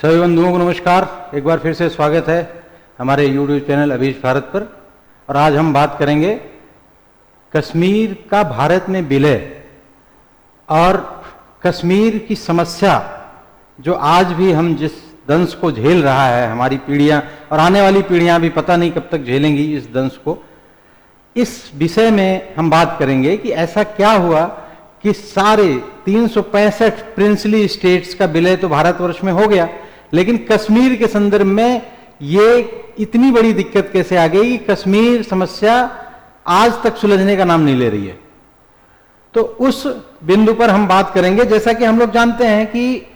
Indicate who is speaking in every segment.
Speaker 1: सभी बंधुओं को नमस्कार। एक बार फिर से स्वागत है हमारे YouTube चैनल अभीज भारत पर। और आज हम बात करेंगे कश्मीर का भारत में विलय और कश्मीर की समस्या, जो आज भी हम जिस दंश को झेल रहा है हमारी पीढ़ियां और आने वाली पीढ़ियां भी पता नहीं कब तक झेलेंगी इस दंश को। इस विषय में हम बात करेंगे कि ऐसा क्या हुआ कि सारे 365 प्रिंसली स्टेट्स का विलय तो भारतवर्ष में हो गया, लेकिन कश्मीर के संदर्भ में ये इतनी बड़ी दिक्कत कैसे आ गई कि कश्मीर समस्या आज तक सुलझने का नाम नहीं ले रही है। तो उस बिंदु पर हम बात करेंगे। जैसा कि हम लोग जानते हैं कि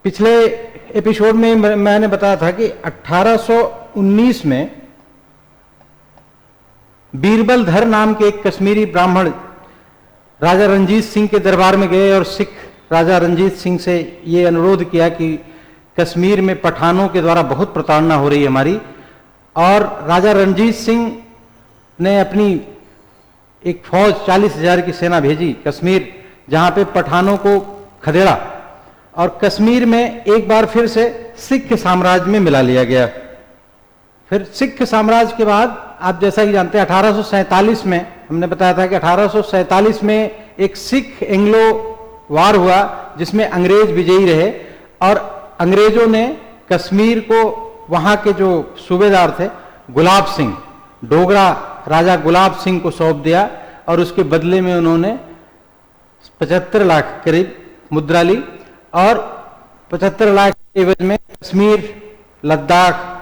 Speaker 1: पिछले एपिसोड में मैंने बताया था कि 1819 में बीरबल धर नाम के एक कश्मीरी ब्राह्मण राजा रणजीत सिंह के दरबार में गए और सिख राजा रणजीत सिंह से ये अनुरोध किया कि कश्मीर में पठानों के द्वारा बहुत प्रताड़ना हो रही है हमारी। और राजा रणजीत सिंह ने अपनी एक फौज 40,000 की सेना भेजी कश्मीर, जहां पे पठानों को खदेड़ा और कश्मीर में एक बार फिर से सिख साम्राज्य में मिला लिया गया। फिर सिख साम्राज्य के बाद आप जैसा कि जानते हैं 1847 में हमने बताया था कि 1847 में एक सिख एंग्लो वार हुआ जिसमें अंग्रेज विजयी रहे और अंग्रेजों ने कश्मीर को वहां के जो सूबेदार थे गुलाब सिंह, डोगरा राजा गुलाब सिंह को सौंप दिया और उसके बदले में उन्होंने 75 लाख करीब मुद्रा ली और 75 लाख के एवज में कश्मीर, लद्दाख,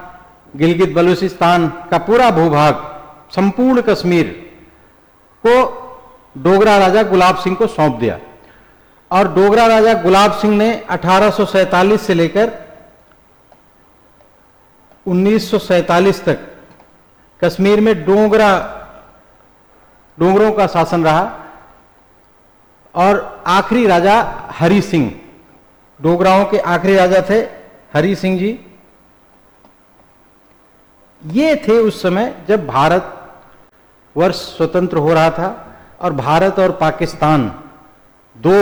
Speaker 1: गिलगित बलूचिस्तान का पूरा भूभाग, संपूर्ण कश्मीर को डोगरा राजा गुलाब सिंह को सौंप दिया। और डोगरा राजा गुलाब सिंह ने 1847 से लेकर 1947 तक कश्मीर में डोगरों का शासन रहा। और आखिरी राजा हरि सिंह, डोगराओं के आखिरी राजा थे हरि सिंह जी। ये थे उस समय जब भारत वर्ष स्वतंत्र हो रहा था और भारत और पाकिस्तान दो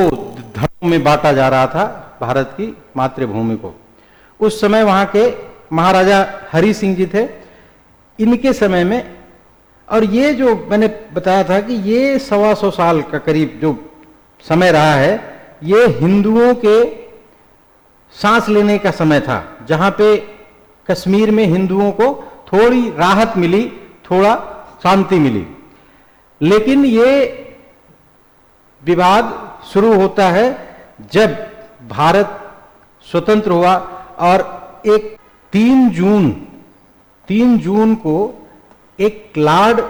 Speaker 1: धड़ों में बांटा जा रहा था भारत की मातृभूमि को। उस समय वहां के महाराजा हरि सिंह जी थे। इनके समय में, और ये जो मैंने बताया था कि ये 125 साल का करीब जो समय रहा है, ये हिंदुओं के सांस लेने का समय था, जहां पे कश्मीर में हिंदुओं को थोड़ी राहत मिली, थोड़ा शांति मिली। लेकिन ये विवाद शुरू होता है जब भारत स्वतंत्र हुआ और एक 3 जून को एक लॉर्ड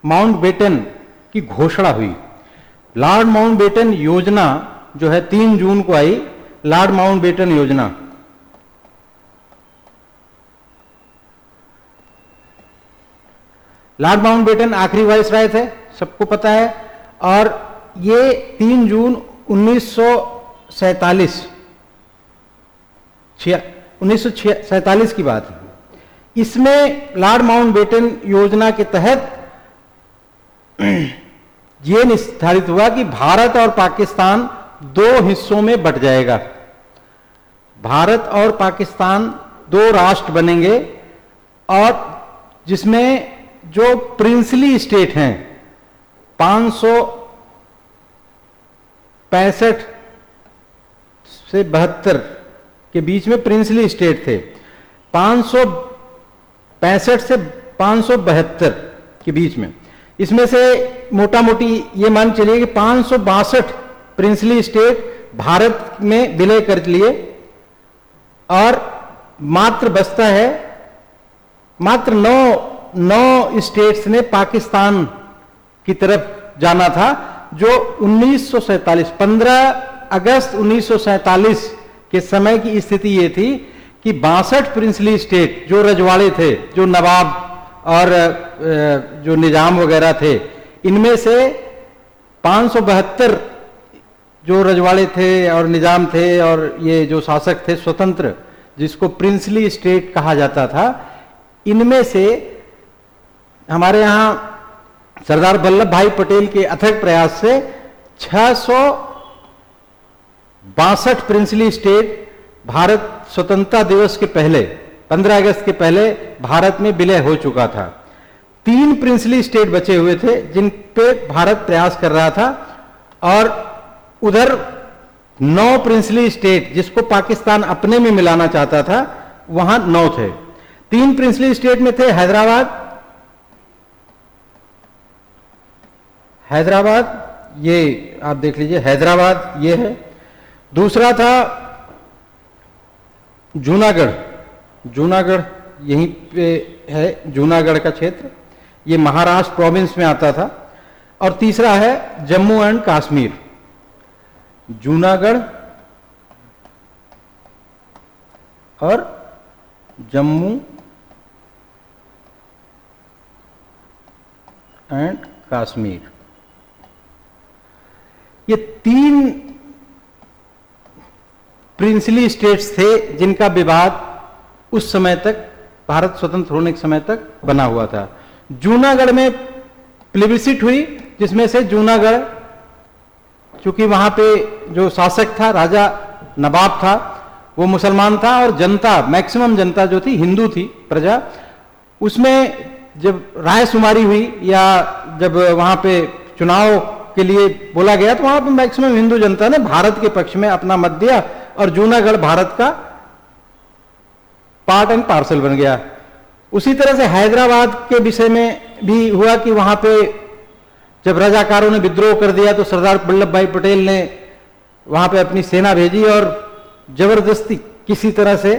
Speaker 1: माउंटबेटन की घोषणा हुई। लॉर्ड माउंटबेटन योजना जो है 3 जून को आई, लॉर्ड माउंटबेटन योजना। लॉर्ड माउंटबेटन आखिरी वाइसराय थे, सबको पता है। और ये 3 जून 1947 की बात है। इसमें लॉर्ड माउंटबेटन योजना के तहत यह निर्धारित हुआ कि भारत और पाकिस्तान 2 हिस्सों में बंट जाएगा। भारत और पाकिस्तान 2 राष्ट्र बनेंगे और जिसमें जो प्रिंसली स्टेट हैं 565 से 72 के बीच में प्रिंसली स्टेट थे। 565 से 572 के बीच में, इसमें से मोटा मोटी ये मान चलिए कि 562 प्रिंसली स्टेट भारत में विलय कर लिए और मात्र बचता है मात्र 9 स्टेट्स ने पाकिस्तान की तरफ जाना था, जो 1947 15 अगस्त 1947 के समय की स्थिति ये थी कि 62 प्रिंसली स्टेट जो रजवाड़े थे, जो नवाब और जो निजाम वगैरह थे, इनमें से 572 जो रजवाड़े थे और निजाम थे और ये जो शासक थे स्वतंत्र, जिसको प्रिंसली स्टेट कहा जाता था, इनमें से हमारे यहां सरदार वल्लभ भाई पटेल के अथक प्रयास से 662 प्रिंसली स्टेट भारत स्वतंत्रता दिवस के पहले 15 अगस्त के पहले भारत में विलय हो चुका था। 3 प्रिंसली स्टेट बचे हुए थे जिन पे भारत प्रयास कर रहा था, और उधर 9 प्रिंसली स्टेट जिसको पाकिस्तान अपने में मिलाना चाहता था, वहां 9 थे। 3 प्रिंसली स्टेट में थे हैदराबाद, ये आप देख लीजिए, हैदराबाद ये है। दूसरा था जूनागढ़ यहीं पे है, जूनागढ़ का क्षेत्र, ये महाराष्ट्र प्रोविंस में आता था। और तीसरा है जम्मू एंड कश्मीर। जूनागढ़ और जम्मू एंड कश्मीर, ये 3 प्रिंसली स्टेट्स थे जिनका विवाद उस समय तक, भारत स्वतंत्र होने के समय तक बना हुआ था। जूनागढ़ में प्लेबिसिट हुई, जिसमें से जूनागढ़, चूंकि वहां पे जो शासक था, राजा नवाब था, वो मुसलमान था, और जनता, मैक्सिमम जनता जो थी हिंदू थी, प्रजा। उसमें जब रायशुमारी हुई या जब वहां पे चुनाव के लिए बोला गया, तो वहां पे मैक्सिमम हिंदू जनता ने भारत के पक्ष में अपना मत दिया, और जूनागढ़ भारत का पार्ट एंड पार्सल बन गया। उसी तरह से हैदराबाद के विषय में भी हुआ कि वहां पे जब रजाकारों ने विद्रोह कर दिया, तो सरदार वल्लभ भाई पटेल ने वहां पे अपनी सेना भेजी और जबरदस्ती किसी तरह से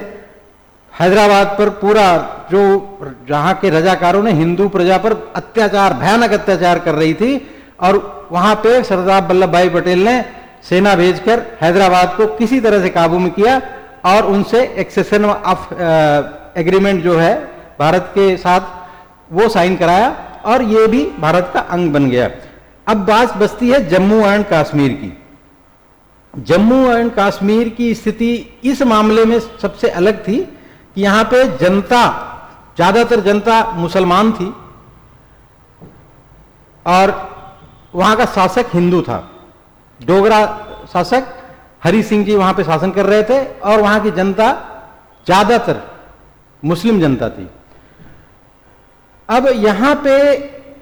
Speaker 1: हैदराबाद पर पूरा, जो जहां के रजाकारों ने हिंदू प्रजा पर अत्याचार, भयानक अत्याचार कर रही थी, और वहां पे सरदार वल्लभ भाई पटेल ने सेना भेजकर हैदराबाद को किसी तरह से काबू में किया, और उनसे एक्सेशन ऑफ एग्रीमेंट जो है भारत के साथ, वो साइन कराया, और ये भी भारत का अंग बन गया। अब बात बचती है जम्मू एंड कश्मीर की। जम्मू एंड कश्मीर की स्थिति इस मामले में सबसे अलग थी कि यहां पे जनता, ज्यादातर जनता मुसलमान थी, और वहां का शासक हिंदू था। डोगरा शासक हरि सिंह जी वहां पे शासन कर रहे थे, और वहां की जनता ज्यादातर मुस्लिम जनता थी। अब यहां पे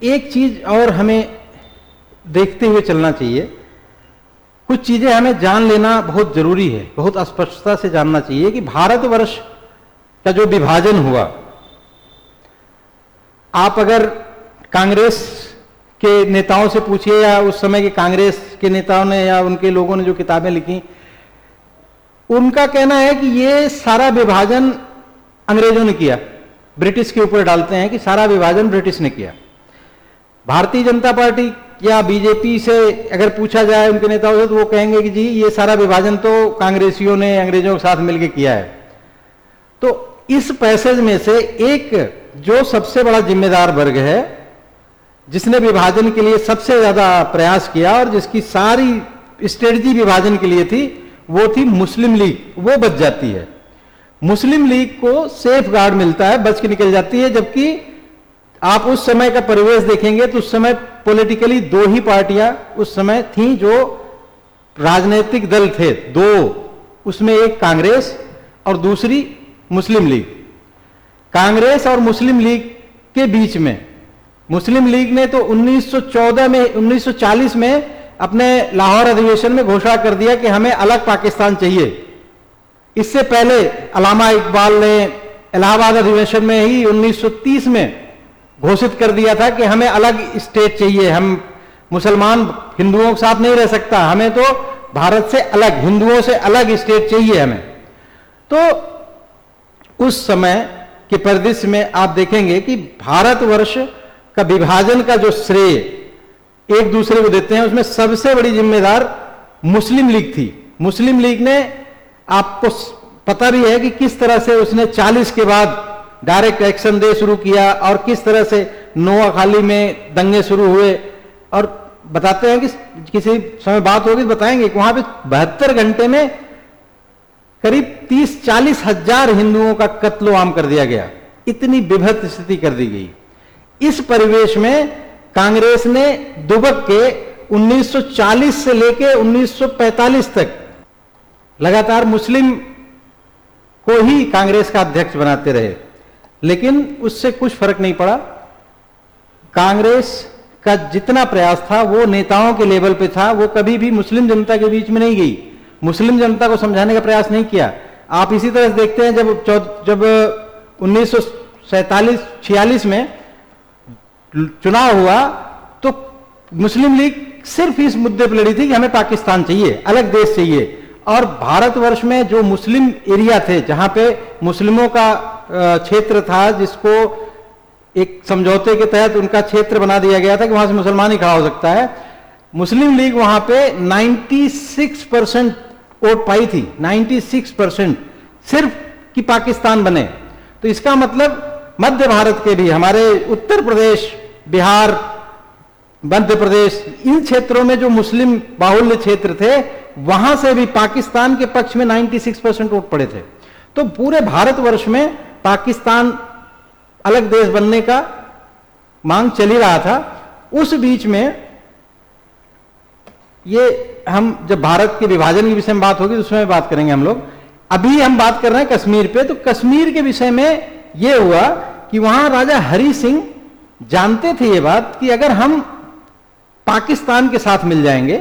Speaker 1: एक चीज और हमें देखते हुए चलना चाहिए, कुछ चीजें हमें जान लेना बहुत जरूरी है, बहुत स्पष्टता से जानना चाहिए कि भारतवर्ष का जो विभाजन हुआ, आप अगर कांग्रेस के नेताओं से पूछिए, या उस समय के कांग्रेस के नेताओं ने या उनके लोगों ने जो किताबें लिखी, उनका कहना है कि ये सारा विभाजन अंग्रेजों ने किया, ब्रिटिश के ऊपर डालते हैं कि सारा विभाजन ब्रिटिश ने किया। भारतीय जनता पार्टी या बीजेपी से अगर पूछा जाए उनके नेताओं से, तो वो कहेंगे कि जी ये सारा विभाजन तो कांग्रेसियों ने अंग्रेजों के साथ मिलकर किया है। तो इस पैसेज में से एक जो सबसे बड़ा जिम्मेदार वर्ग है, जिसने विभाजन के लिए सबसे ज्यादा प्रयास किया और जिसकी सारी स्ट्रेटजी विभाजन के लिए थी, वो थी मुस्लिम लीग। वो बच जाती है, मुस्लिम लीग को सेफ गार्ड मिलता है, बच के निकल जाती है। जबकि आप उस समय का परिवेश देखेंगे तो उस समय पॉलिटिकली 2 ही पार्टियां उस समय थीं जो राजनीतिक दल थे, 2, उसमें एक कांग्रेस और दूसरी मुस्लिम लीग। कांग्रेस और मुस्लिम लीग के बीच में, मुस्लिम लीग ने तो 1940 में अपने लाहौर अधिवेशन में घोषणा कर दिया कि हमें अलग पाकिस्तान चाहिए। इससे पहले अल्लामा इकबाल ने इलाहाबाद अधिवेशन में ही 1930 में घोषित कर दिया था कि हमें अलग स्टेट चाहिए, हम मुसलमान हिंदुओं के साथ नहीं रह सकता, हमें तो भारत से अलग, हिंदुओं से अलग स्टेट चाहिए हमें। तो उस समय के परिदृश्य में आप देखेंगे कि भारतवर्ष का विभाजन का जो श्रेय एक दूसरे को देते हैं, उसमें सबसे बड़ी जिम्मेदार मुस्लिम लीग थी। मुस्लिम लीग ने, आपको पता भी है कि किस तरह से उसने 40 के बाद डायरेक्ट एक्शन डे शुरू किया और किस तरह से नोआखाली में दंगे शुरू हुए। और बताते हैं कि किसी समय बात होगी बताएंगे कि वहां पे 72 घंटे में करीब 30-40 हजार हिंदुओं का कत्लो आम कर दिया गया। इतनी विभत्स स्थिति कर दी गई। इस परिवेश में कांग्रेस ने दुबक के 1940 से लेकर 1945 तक लगातार मुस्लिम को ही कांग्रेस का अध्यक्ष बनाते रहे, लेकिन उससे कुछ फर्क नहीं पड़ा। कांग्रेस का जितना प्रयास था वो नेताओं के लेवल पे था, वो कभी भी मुस्लिम जनता के बीच में नहीं गई, मुस्लिम जनता को समझाने का प्रयास नहीं किया। आप इसी तरह से देखते हैं जब 1947-46 में चुनाव हुआ तो मुस्लिम लीग सिर्फ इस मुद्दे पर लड़ी थी कि हमें पाकिस्तान चाहिए, अलग देश चाहिए। और भारतवर्ष में जो मुस्लिम एरिया थे, जहां पे मुस्लिमों का क्षेत्र था, जिसको एक समझौते के तहत उनका क्षेत्र बना दिया गया था कि वहां से मुसलमान ही खड़ा हो सकता है, मुस्लिम लीग वहां पे 96% वोट पाई थी, 96% सिर्फ कि पाकिस्तान बने। तो इसका मतलब मध्य भारत के भी, हमारे उत्तर प्रदेश, बिहार, मध्य प्रदेश, इन क्षेत्रों में जो मुस्लिम बाहुल्य क्षेत्र थे, वहां से भी पाकिस्तान के पक्ष में 96% वोट पड़े थे। तो पूरे भारतवर्ष में पाकिस्तान अलग देश बनने का मांग चल ही रहा था। उस बीच में ये हम जब भारत के विभाजन के विषय में बात होगी तो उसमें बात करेंगे हम लोग। अभी हम बात कर रहे हैं कश्मीर पे। तो कश्मीर के विषय में यह हुआ कि वहां राजा हरि सिंह जानते थे ये बात कि अगर हम पाकिस्तान के साथ मिल जाएंगे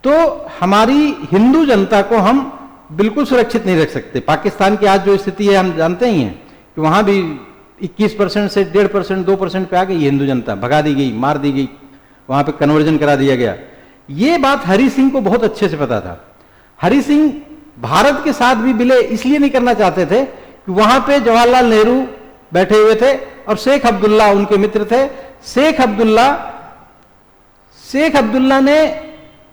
Speaker 1: तो हमारी हिंदू जनता को हम बिल्कुल सुरक्षित नहीं रख सकते। पाकिस्तान की आज जो स्थिति है हम जानते ही हैं कि वहां भी 21% से 1.5%, 2% पे आ गई हिंदू जनता, भगा दी गई, मार दी गई, वहां पे कन्वर्जन करा दिया गया। ये बात हरि सिंह को बहुत अच्छे से पता था। हरि सिंह भारत के साथ भी विलय इसलिए नहीं करना चाहते थे कि वहां पे जवाहरलाल नेहरू बैठे हुए थे और शेख अब्दुल्ला उनके मित्र थे। शेख अब्दुल्ला ने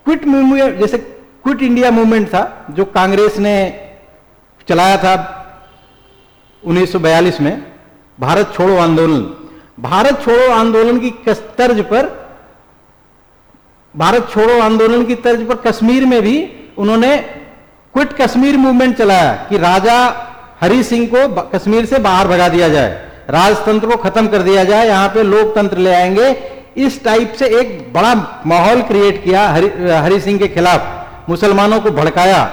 Speaker 1: क्विट मूवमेंट, जैसे क्विट इंडिया मूवमेंट था जो कांग्रेस ने चलाया था 1942 में, भारत छोड़ो आंदोलन। भारत छोड़ो आंदोलन की तर्ज पर, भारत छोड़ो आंदोलन की तर्ज पर कश्मीर में भी उन्होंने क्विट कश्मीर मूवमेंट चलाया कि राजा हरि सिंह को कश्मीर से बाहर भगा दिया जाए, राजतंत्र को खत्म कर दिया जाए, यहां पे लोकतंत्र ले आएंगे। इस टाइप से एक बड़ा माहौल क्रिएट किया हरि सिंह के खिलाफ, मुसलमानों को भड़काया।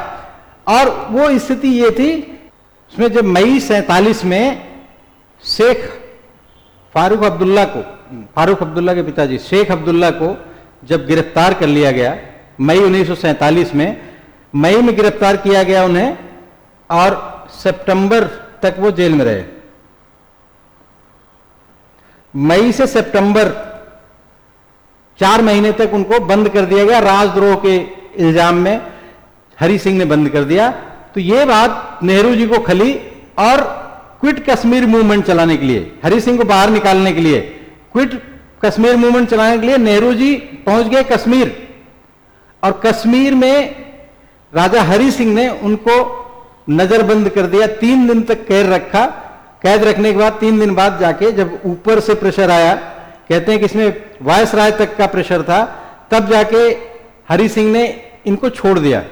Speaker 1: और वो स्थिति ये थी, उसमें जब मई 47 में शेख फारूक अब्दुल्ला के पिताजी शेख अब्दुल्ला को जब गिरफ्तार कर लिया गया, मई 1947 में मई में गिरफ्तार किया गया उन्हें, और सितंबर तक वो जेल में रहे। मई से सितंबर 4 महीने तक उनको बंद कर दिया गया, राजद्रोह के इल्जाम में हरि सिंह ने बंद कर दिया। तो ये बात नेहरू जी को खली और क्विट कश्मीर मूवमेंट चलाने के लिए, हरि सिंह को बाहर निकालने के लिए, क्विट कश्मीर मूवमेंट चलाने के लिए नेहरू जी पहुंच गए कश्मीर। और कश्मीर में राजा हरि सिंह ने उनको नजरबंद कर दिया, 3 दिन तक कैद रखा। कैद रखने के बाद 3 दिन बाद जाके जब ऊपर से प्रेशर आया, कहते हैं कि इसमें वायसराय तक का प्रेशर था, तब जाके हरि सिंह ने इनको छोड़ दिया।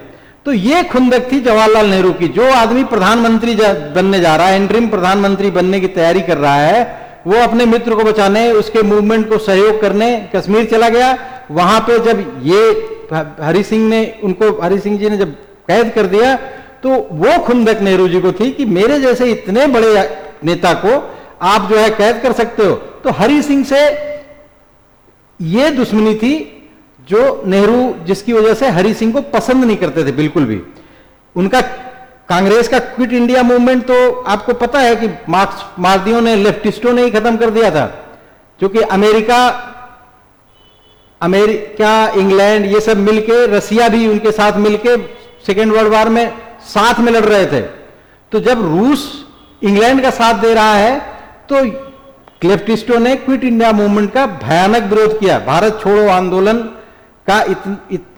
Speaker 1: तो ये खुंदक थी जवाहरलाल नेहरू की। जो आदमी प्रधानमंत्री बनने जा रहा है, इंटरिम प्रधानमंत्री बनने की तैयारी कर रहा है, वो अपने मित्र को बचाने, उसके मूवमेंट को सहयोग करने कश्मीर चला गया। वहां पे जब ये हरि सिंह जी ने जब कैद कर दिया, तो वो खुंदक नेहरू जी को थी कि मेरे जैसे इतने बड़े नेता को आप जो है कैद कर सकते हो। तो हरि सिंह से ये दुश्मनी थी जो नेहरू, जिसकी वजह से हरि सिंह को पसंद नहीं करते थे बिल्कुल भी। उनका कांग्रेस का क्विट इंडिया मूवमेंट तो आपको पता है कि मार्क्सवादियों ने, लेफ्टिस्टों ने ही खत्म कर दिया था, क्योंकि अमेरिका, इंग्लैंड, ये सब मिलके, रसिया भी उनके साथ मिलके सेकेंड वर्ल्ड वॉर में साथ में लड़ रहे थे। तो जब रूस इंग्लैंड का साथ दे रहा है तो लेफ्टिस्टों ने क्विट इंडिया मूवमेंट का भयानक विरोध किया। भारत छोड़ो आंदोलन का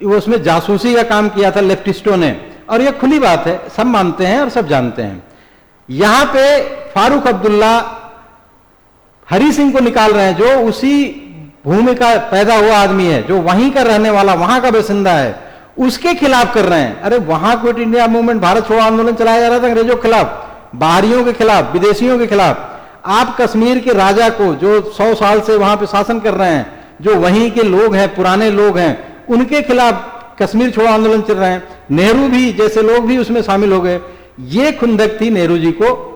Speaker 1: उसमें जासूसी का काम किया था लेफ्टिस्टों ने, और यह खुली बात है, सब मानते हैं और सब जानते हैं। यहां पे फारूक अब्दुल्ला हरि सिंह को निकाल रहे हैं, जो उसी भूमि का पैदा हुआ आदमी है, जो वहीं का रहने वाला, वहां का बासिंदा है, उसके खिलाफ कर रहे हैं। अरे वहां क्विट इंडिया मूवमेंट, भारत छोड़ो आंदोलन चलाया जा रहा था अंग्रेजों के खिलाफ, बाहरियों के खिलाफ, विदेशियों के खिलाफ। आप कश्मीर के राजा को, जो 100 साल से वहां पे शासन कर रहे हैं, जो वहीं के लोग हैं, पुराने लोग हैं, उनके खिलाफ कश्मीर छोड़ो आंदोलन चल रहे हैं। नेहरू भी जैसे लोग भी उसमें शामिल हो गए। ये खुंदक थी नेहरू जी को।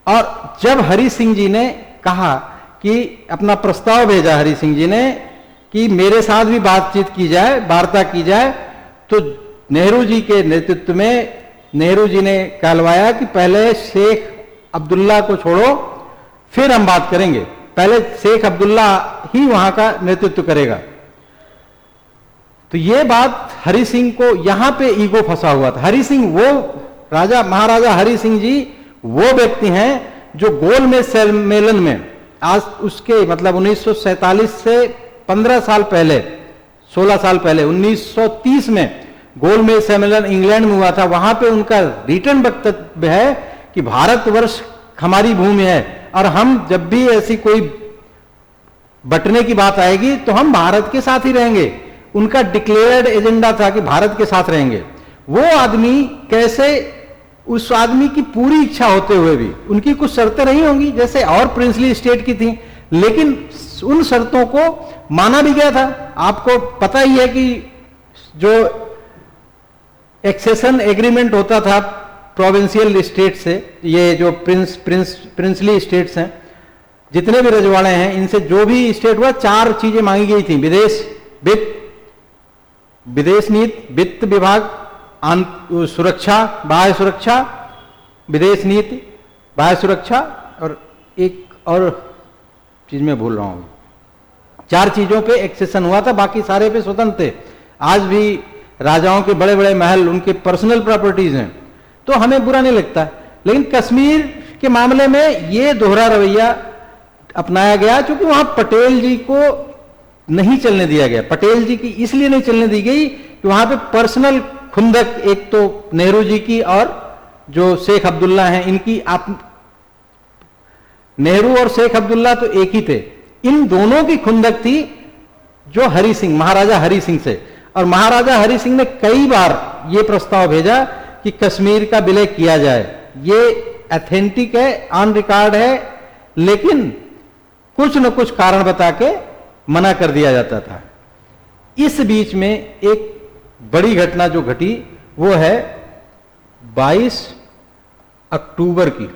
Speaker 1: और जब हरि सिंह जी ने कहा कि अपना प्रस्ताव भेजा हरि सिंह जी ने कि मेरे साथ भी बातचीत की जाए, वार्ता की जाए, तो नेहरू जी के नेतृत्व में नेहरू जी ने कहलवाया कि पहले शेख अब्दुल्ला को छोड़ो, फिर हम बात करेंगे, पहले शेख अब्दुल्ला ही वहां का नेतृत्व करेगा। तो ये बात हरि सिंह को यहां पे ईगो फंसा हुआ था। हरि सिंह वो राजा, महाराजा हरि सिंह जी वो व्यक्ति हैं जो गोलमेज सम्मेलन में, आज उसके मतलब 1947 से 15 साल पहले, 16 साल पहले 1930 में गोलमेज सम्मेलन इंग्लैंड में हुआ था। वहां पे उनका रिटर्न वक्तव्य है कि भारतवर्ष हमारी भूमि है और हम जब भी ऐसी कोई बंटने की बात आएगी तो हम भारत के साथ ही रहेंगे। उनका डिक्लेयर्ड एजेंडा था कि भारत के साथ रहेंगे। वो आदमी कैसे, उस आदमी की पूरी इच्छा होते हुए भी उनकी कुछ शर्तें रही होंगी जैसे और प्रिंसली स्टेट की थी, लेकिन उन शर्तों को माना भी गया था। आपको पता ही है कि जो एक्सेशन एग्रीमेंट होता था प्रोविंशियल स्टेट से, ये जो प्रिंसली स्टेट्स हैं, जितने भी रजवाड़े हैं, इनसे जो भी स्टेट हुआ, 4 चीजें मांगी गई थी। विदेश नीति, वित्त विभाग, सुरक्षा, बाह्य सुरक्षा, विदेश नीति, बाह्य सुरक्षा, और एक और चीज मैं भूल रहा हूं। 4 चीजों पे एक्सेशन हुआ था, बाकी सारे पे स्वतंत्र थे। आज भी राजाओं के बड़े बड़े महल उनके पर्सनल प्रॉपर्टीज हैं, तो हमें बुरा नहीं लगता। लेकिन कश्मीर के मामले में ये दोहरा रवैया अपनाया गया, क्योंकि वहां पटेल जी को नहीं चलने दिया गया। पटेल जी की इसलिए नहीं चलने दी गई कि वहां पे पर्सनल खुंदक, एक तो नेहरू जी की और जो शेख अब्दुल्ला हैं इनकी, आप नेहरू और शेख अब्दुल्ला तो एक ही थे, इन दोनों की खुंदक थी जो हरि सिंह, महाराजा हरि सिंह से। और महाराजा हरि सिंह ने कई बार यह प्रस्ताव भेजा कि कश्मीर का विलय किया जाए। ये ऑथेंटिक है, ऑन रिकॉर्ड है, लेकिन कुछ न कुछ कारण बता के मना कर दिया जाता था। इस बीच में एक बड़ी घटना जो घटी वो है 22 अक्टूबर की।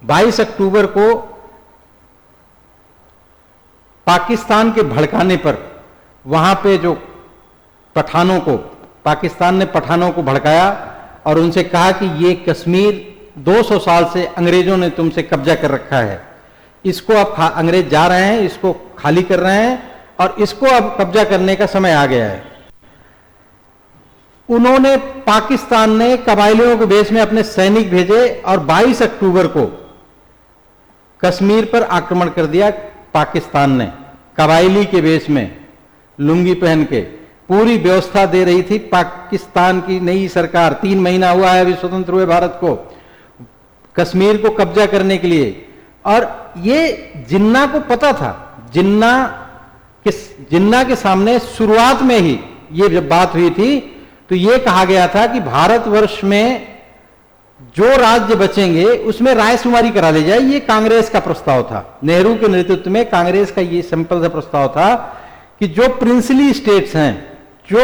Speaker 1: 22 अक्टूबर को पाकिस्तान के भड़काने पर, वहां पे जो पठानों को, पाकिस्तान ने पठानों को भड़काया और उनसे कहा कि ये कश्मीर 200 साल से अंग्रेजों ने तुमसे कब्जा कर रखा है, इसको अब अंग्रेज जा रहे हैं, इसको खाली कर रहे हैं और इसको अब कब्जा करने का समय आ गया है। उन्होंने, पाकिस्तान ने कबायलियों के भेष में अपने सैनिक भेजे और 22 अक्टूबर को कश्मीर पर आक्रमण कर दिया। पाकिस्तान ने कबायली के भेष में लुंगी पहन के, पूरी व्यवस्था दे रही थी पाकिस्तान की नई सरकार। 3 महीना हुआ है अभी स्वतंत्र हुए भारत को, कश्मीर को कब्जा करने के लिए। और ये जिन्ना को पता था, जिन्ना के सामने शुरुआत में ही ये जब बात हुई थी तो ये कहा गया था कि भारतवर्ष में जो राज्य बचेंगे उसमें रायशुमारी करा ली जाए। ये कांग्रेस का प्रस्ताव था, नेहरू के नेतृत्व में कांग्रेस का ये सिंपल सा प्रस्ताव था कि जो प्रिंसली स्टेट्स हैं, जो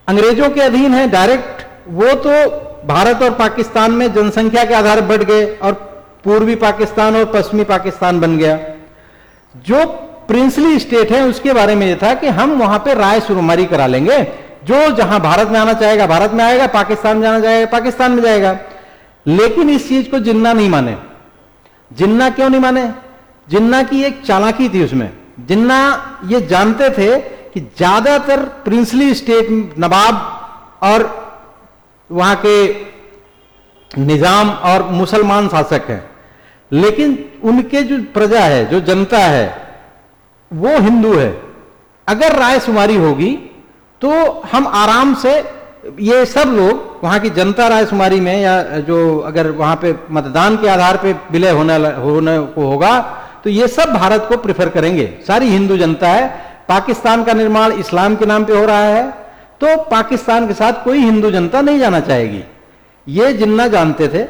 Speaker 1: अंग्रेजों के अधीन हैं डायरेक्ट, वो तो भारत और पाकिस्तान में जनसंख्या के आधार पर बढ़ गए और पूर्वी पाकिस्तान और पश्चिमी पाकिस्तान बन गया। जो प्रिंसली स्टेट है उसके बारे में यह था कि हम वहां पे रायशुमारी करा लेंगे, जो जहां भारत में आना चाहेगा भारत में आएगा, पाकिस्तान में जाना चाहेगा पाकिस्तान में जाएगा। लेकिन इस चीज को जिन्ना नहीं माने। जिन्ना क्यों नहीं माने? जिन्ना की एक चालाकी थी उसमें। जिन्ना ये जानते थे कि ज्यादातर प्रिंसली स्टेट नवाब और वहां के निजाम और मुसलमान शासक हैं, लेकिन उनके जो प्रजा है, जो जनता है, वो हिंदू है। अगर रायशुमारी होगी तो हम आराम से, ये सब लोग वहां की जनता रायशुमारी में, या जो अगर वहां पे मतदान के आधार पे विलय होने को होगा तो ये सब भारत को प्रेफर करेंगे। सारी हिंदू जनता है। पाकिस्तान का निर्माण इस्लाम के नाम पे हो रहा है, तो पाकिस्तान के साथ कोई हिंदू जनता नहीं जाना चाहेगी। ये जिन्ना जानते थे।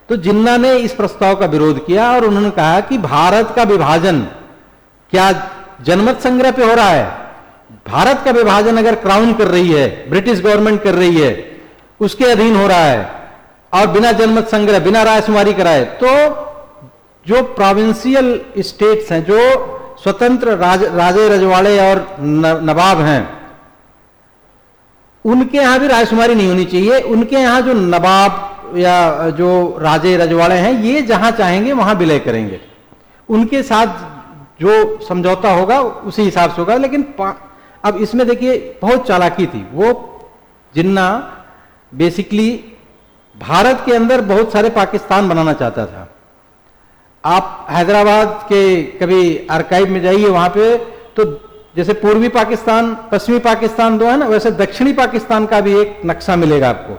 Speaker 1: तो जिन्ना ने इस प्रस्ताव का विरोध किया और उन्होंने कहा कि भारत का विभाजन क्या जनमत संग्रह पे हो रहा है? भारत का विभाजन अगर क्राउन कर रही है, ब्रिटिश गवर्नमेंट कर रही है, उसके अधीन हो रहा है और बिना जनमत संग्रह, बिना रायशुमारी कराए। तो जो प्रोविंशियल स्टेट्स हैं, जो स्वतंत्र राजे रजवाड़े और नवाब हैं, उनके यहां भी रायशुमारी नहीं होनी चाहिए। उनके यहां जो नवाब या जो राजे रजवाड़े हैं, ये जहां चाहेंगे वहां विलय करेंगे। उनके साथ जो समझौता होगा उसी हिसाब से होगा। लेकिन अब इसमें देखिए बहुत चालाकी थी। वो जिन्ना बेसिकली भारत के अंदर बहुत सारे पाकिस्तान बनाना चाहता था। आप हैदराबाद के कभी आर्काइव में जाइए, वहां पे तो जैसे पूर्वी पाकिस्तान, पश्चिमी पाकिस्तान दो है ना, वैसे दक्षिणी पाकिस्तान का भी एक नक्शा मिलेगा आपको।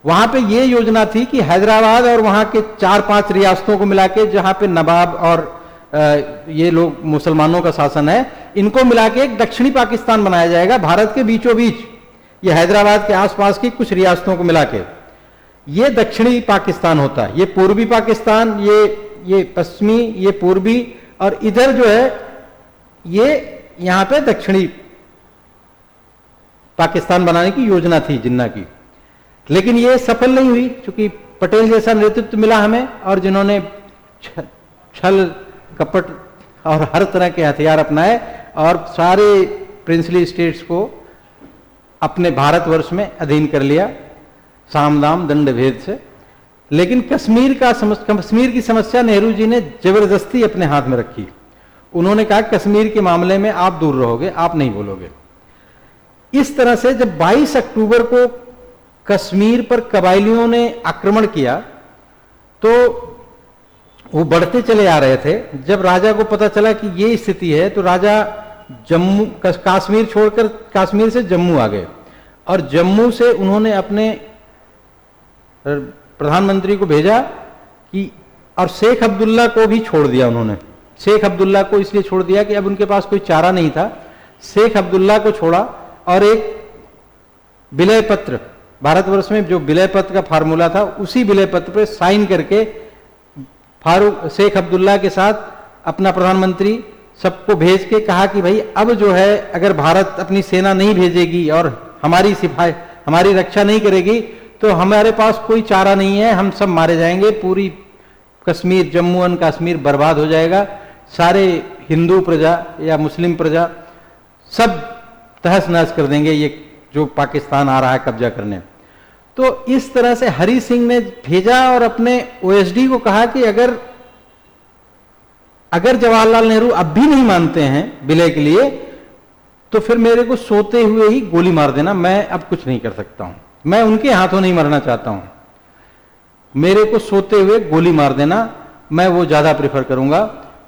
Speaker 1: वहां पे ये योजना थी कि हैदराबाद और वहां के 4-5 रियासतों को मिला के, जहां पे नवाब और ये लोग मुसलमानों का शासन है, इनको मिला के एक दक्षिणी पाकिस्तान बनाया जाएगा भारत के बीचों बीच। ये हैदराबाद के आसपास की कुछ रियासतों को मिला के ये दक्षिणी पाकिस्तान होता है। ये पूर्वी पाकिस्तान, ये पश्चिमी, ये पूर्वी, और इधर जो है ये यहां पे दक्षिणी पाकिस्तान बनाने की योजना थी जिन्ना की। लेकिन ये सफल नहीं हुई, क्योंकि पटेल जैसा नेतृत्व मिला हमें, और जिन्होंने छल कपट और हर तरह के हथियार अपनाए और सारे प्रिंसली स्टेट्स को अपने भारतवर्ष में अधीन कर लिया, साम दाम दंड भेद से। लेकिन कश्मीर की समस्या नेहरू जी ने जबरदस्ती अपने हाथ में रखी। उन्होंने कहा कश्मीर के मामले में आप दूर रहोगे, आप नहीं बोलोगे। इस तरह से जब 22 अक्टूबर को कश्मीर पर कबायलियों ने आक्रमण किया, तो वो बढ़ते चले आ रहे थे। जब राजा को पता चला कि ये स्थिति है, तो राजा जम्मू कश्मीर छोड़कर कश्मीर से जम्मू आ गए, और जम्मू से उन्होंने अपने प्रधानमंत्री को भेजा कि, और शेख अब्दुल्ला को भी छोड़ दिया उन्होंने। शेख अब्दुल्ला को इसलिए छोड़ दिया कि अब उनके पास कोई चारा नहीं था। शेख अब्दुल्ला को छोड़ा और एक विलय पत्र, भारतवर्ष में जो विलय पत्र का फार्मूला था, उसी विलय पत्र पर साइन करके शेख अब्दुल्ला के साथ अपना प्रधानमंत्री सबको भेज के कहा कि भाई अब जो है, अगर भारत अपनी सेना नहीं भेजेगी और हमारी सिपाही हमारी रक्षा नहीं करेगी, तो हमारे पास कोई चारा नहीं है, हम सब मारे जाएंगे, पूरी कश्मीर, जम्मू एंड कश्मीर बर्बाद हो जाएगा, सारे हिंदू प्रजा या मुस्लिम प्रजा सब तहस नहस कर देंगे, ये जो पाकिस्तान आ रहा है कब्जा करने। तो इस तरह से हरि सिंह ने भेजा और अपने ओएसडी को कहा कि अगर जवाहरलाल नेहरू अब भी नहीं मानते हैं विलय के लिए, तो फिर मेरे को सोते हुए ही गोली मार देना, मैं अब कुछ नहीं कर सकता हूं, मैं उनके हाथों नहीं मरना चाहता हूं, मेरे को सोते हुए गोली मार देना, मैं वो ज्यादा प्रेफर करूंगा।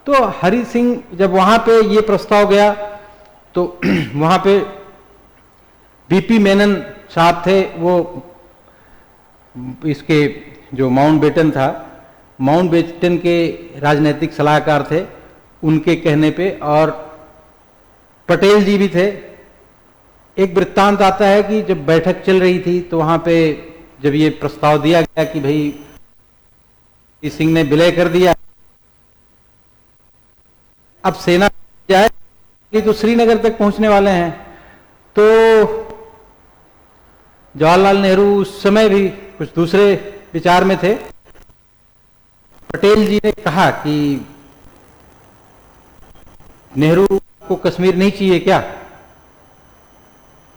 Speaker 1: तो हरि सिंह जब वहां पे ये प्रस्ताव गया, तो वहां पे बीपी मेनन साहब थे, वो इसके जो माउंटबेटन था, माउंटबेटन के राजनीतिक सलाहकार थे, उनके कहने पे, और पटेल जी भी थे। एक वृत्तांत आता है कि जब बैठक चल रही थी, तो वहां पे जब ये प्रस्ताव दिया गया कि भाई सिंह ने विलय कर दिया, अब सेना जाए, ये तो श्रीनगर तक पहुंचने वाले हैं। तो जवाहरलाल नेहरू उस समय भी कुछ दूसरे विचार में थे। पटेल जी ने कहा कि नेहरू को कश्मीर नहीं चाहिए क्या?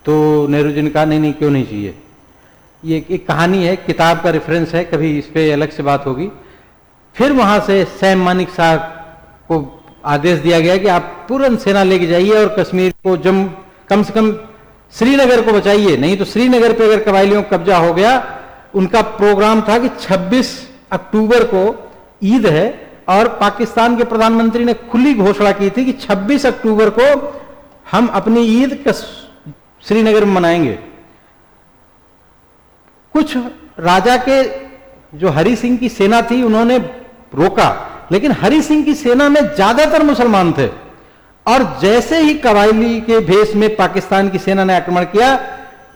Speaker 1: तो नेहरू जी ने कहा नहीं, क्यों नहीं चाहिए। ये एक कहानी है, किताब का रेफरेंस है, कभी इस पे अलग से बात होगी। फिर वहां से सैम मानिक साहब को आदेश दिया गया कि आप तुरंत सेना लेके जाइए और कश्मीर को कम से कम श्रीनगर को बचाइए, नहीं तो श्रीनगर पे अगर कबायलियों का कब्जा हो गया। उनका प्रोग्राम था कि 26 अक्टूबर को ईद है, और पाकिस्तान के प्रधानमंत्री ने खुली घोषणा की थी कि 26 अक्टूबर को हम अपनी ईद श्रीनगर में मनाएंगे। कुछ राजा के जो हरि सिंह की सेना थी, उन्होंने रोका, लेकिन हरि सिंह की सेना में ज्यादातर मुसलमान थे, और जैसे ही कबायली के भेष में पाकिस्तान की सेना ने आक्रमण किया,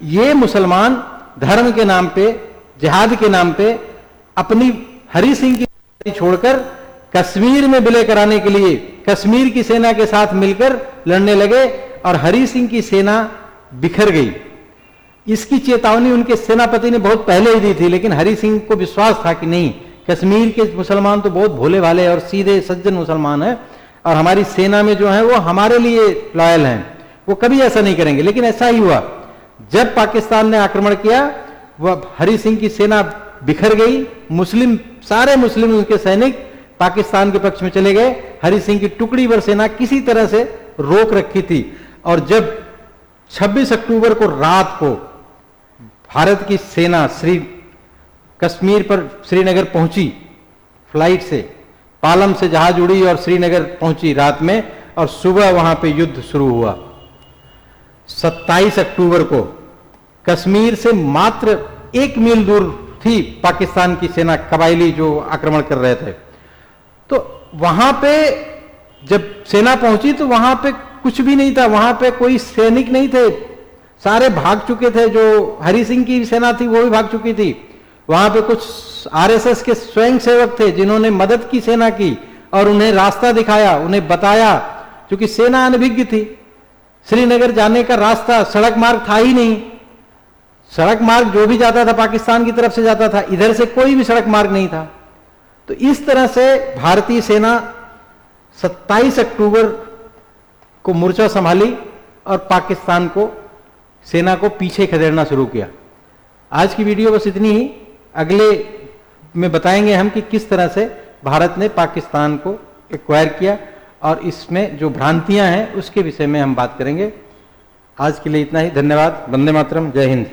Speaker 1: ये मुसलमान धर्म के नाम पे, जिहाद के नाम पे अपनी हरि सिंह की छोड़कर कश्मीर में विलय कराने के लिए कश्मीर की सेना के साथ मिलकर लड़ने लगे, और हरि सिंह की सेना बिखर गई। इसकी चेतावनी उनके सेनापति ने बहुत पहले ही दी थी, लेकिन हरि सिंह को विश्वास था कि नहीं, कश्मीर के मुसलमान तो बहुत भोले भाले और सीधे सज्जन मुसलमान हैं और हमारी सेना में जो है वो हमारे लिए लॉयल हैं, वो कभी ऐसा नहीं करेंगे। लेकिन ऐसा ही हुआ, जब पाकिस्तान ने आक्रमण किया वह हरि सिंह की सेना बिखर गई, सारे मुस्लिम उनके सैनिक पाकिस्तान के पक्ष में चले गए, हरि सिंह की टुकड़ी भर सेना किसी तरह से रोक रखी थी। और जब 26 अक्टूबर को रात को भारत की सेना कश्मीर पर श्रीनगर पहुंची, फ्लाइट से पालम से जहाज उड़ी और श्रीनगर पहुंची रात में, और सुबह वहां पे युद्ध शुरू हुआ। 27 अक्टूबर को कश्मीर से मात्र 1 मील दूर थी पाकिस्तान की सेना, कबायली जो आक्रमण कर रहे थे। तो वहां पे जब सेना पहुंची तो वहां पे कुछ भी नहीं था, वहां पे कोई सैनिक नहीं थे, सारे भाग चुके थे। जो हरि सिंह की सेना थी वो भी भाग चुकी थी। वहां पे कुछ आरएसएस के स्वयं सेवक थे जिन्होंने मदद की सेना की और उन्हें रास्ता दिखाया, उन्हें बताया, क्योंकि सेना अनभिज्ञ थी। श्रीनगर जाने का रास्ता सड़क मार्ग था ही नहीं, सड़क मार्ग जो भी जाता था पाकिस्तान की तरफ से जाता था, इधर से कोई भी सड़क मार्ग नहीं था। तो इस तरह से भारतीय सेना 27 अक्टूबर को मोर्चा संभाली और पाकिस्तान को सेना को पीछे खदेड़ना शुरू किया। आज की वीडियो बस इतनी ही, अगले में बताएंगे हम कि किस तरह से भारत ने पाकिस्तान को एक्वायर किया और इसमें जो भ्रांतियां हैं उसके विषय में हम बात करेंगे। आज के लिए इतना ही, धन्यवाद। वंदे मातरम, जय हिंद।